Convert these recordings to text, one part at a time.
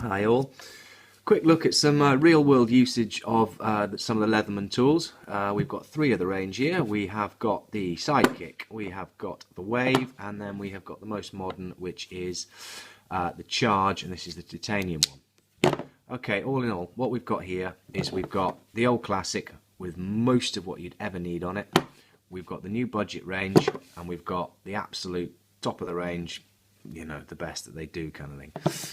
Hi all. Quick look at some real-world usage of some of the Leatherman tools. We've got three of the range here. We have got the sidekick, we have got the wave, and then we have got the most modern, which is the charge, and this is the titanium one. Okay, all in all, what we've got here is we've got the old classic with most of what you'd ever need on it. We've got the new budget range, and we've got the absolute top of the range, you know, the best that they do kind of thing.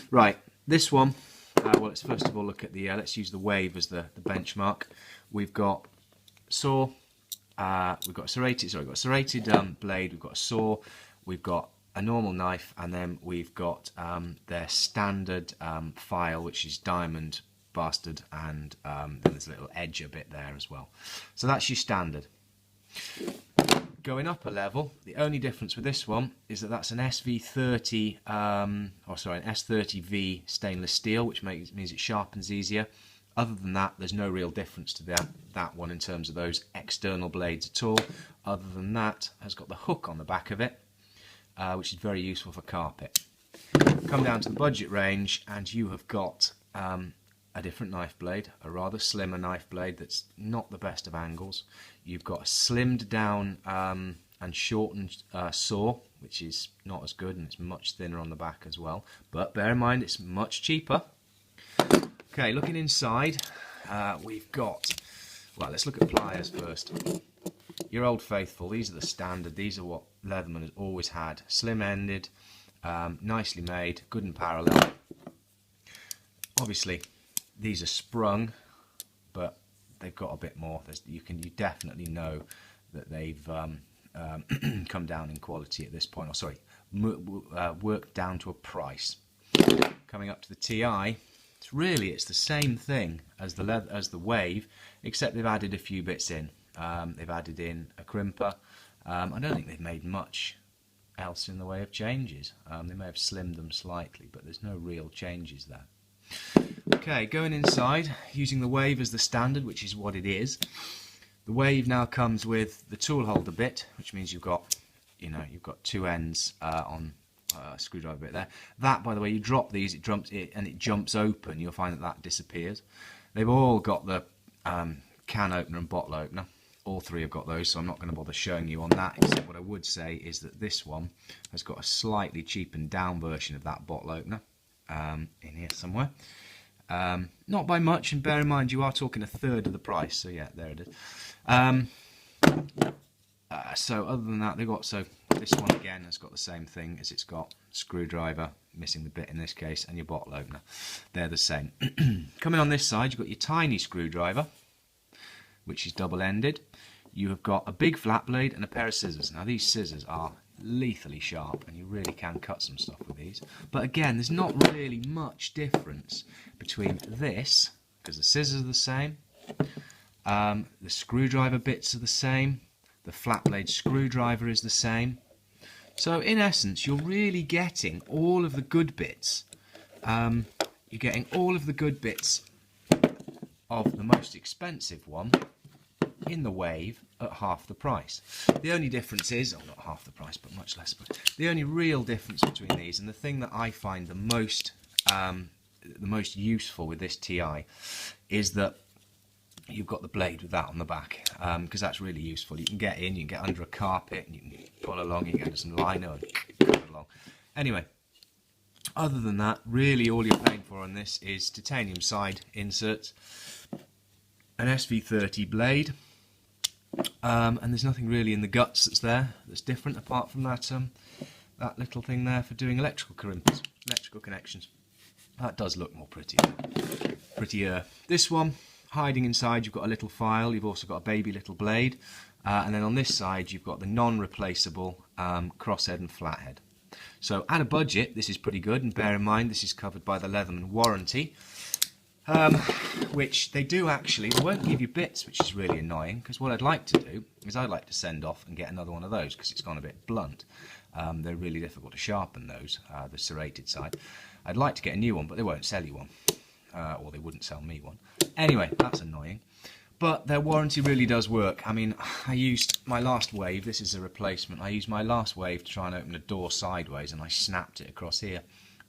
Right, this one, well, let's first of all look at the, let's use the wave as the benchmark. We've got saw, we've got a serrated blade, we've got a saw, we've got a normal knife, and then we've got their standard file, which is diamond bastard, and then there's a little edger bit there as well. So that's your standard. Going up a level, the only difference with this one is that that's an SV30, an S30V stainless steel, which means it sharpens easier. Other than that, there's no real difference to that one in terms of those external blades at all. Other than that, has got the hook on the back of it, which is very useful for carpet. Come down to the budget range, and you have got a different knife blade, a rather slimmer knife blade that's not the best of angles. You've got a slimmed down and shortened saw, which is not as good, and it's much thinner on the back as well. But bear in mind, it's much cheaper. Okay, looking inside, we've got, well, let's look at pliers first. Your Old Faithful, these are the standard, these are what Leatherman has always had. Slim-ended, nicely made, good and parallel. Obviously, these are sprung, but they've got a bit more. You definitely know that they've come down in quality at this point. Or sorry, worked down to a price. Coming up to the TI, it's the same thing as the wave, except they've added a few bits in. They've added in a crimper. I don't think they've made much else in the way of changes. They may have slimmed them slightly, but there's no real changes there. Okay, going inside, using the wave as the standard, which is what it is. The wave now comes with the tool holder bit, which means you've got two ends on a screwdriver bit there. That, by the way, you drop these, it jumps open. You'll find that disappears. They've all got the can opener and bottle opener. All three have got those, so I'm not going to bother showing you on that, except what I would say is that this one has got a slightly cheapened down version of that bottle opener in here somewhere. Not by much, and bear in mind you are talking a third of the price, so yeah, there it is. So other than that, this one again has got the same thing, as it's got screwdriver, missing the bit in this case, and your bottle opener. They're the same. Coming on this side, you've got your tiny screwdriver, which is double-ended. You have got a big flat blade and a pair of scissors. Now these scissors are lethally sharp, and you really can cut some stuff with these. But again, there's not really much difference between this, because the scissors are the same, the screwdriver bits are the same, the flat blade screwdriver is the same. So in essence, you're really getting all of the good bits. You're getting all of the good bits of the most expensive one in the wave at half the price. The only difference is, not half the price, but much less. But the only real difference between these, and the thing that I find the most useful with this TI, is that you've got the blade with that on the back, because that's really useful. You can get in, you can get under a carpet, and you can pull along, you can get under some lino and cut along. Anyway, other than that, really all you're paying for on this is titanium side inserts, an SV30 blade, and there's nothing really in the guts that's different, apart from that that little thing there for doing electrical connections. That does look more prettier. This one, hiding inside, you've got a little file. You've also got a baby little blade, and then on this side you've got the non-replaceable crosshead and flathead. So at a budget, this is pretty good, and bear in mind this is covered by the Leatherman warranty. Which they do actually, they won't give you bits, which is really annoying, because what I'd like to do is I'd like to send off and get another one of those, because it's gone a bit blunt. They're really difficult to sharpen, those, the serrated side. I'd like to get a new one, but they won't sell you one, or they wouldn't sell me one. Anyway, that's annoying. But their warranty really does work. I mean, I used my last wave, this is a replacement, I used my last wave to try and open a door sideways, and I snapped it across here.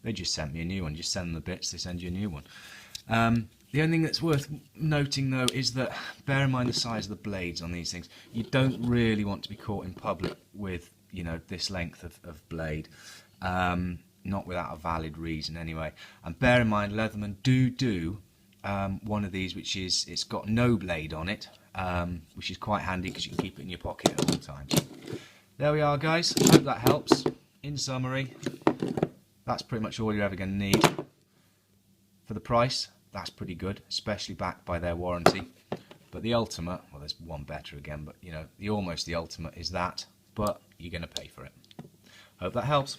They just sent me a new one. Just send them the bits, they send you a new one. The only thing that's worth noting though is that, bear in mind the size of the blades on these things. You don't really want to be caught in public with, you know, this length of blade. Not without a valid reason anyway. And bear in mind, Leatherman do one of these which is, it's got no blade on it, which is quite handy because you can keep it in your pocket at all times. There we are, guys. Hope that helps. In summary, that's pretty much all you're ever going to need. For the price, that's pretty good, especially backed by their warranty. But the ultimate, well, there's one better again, but you know, the ultimate is that, but you're going to pay for it. Hope that helps.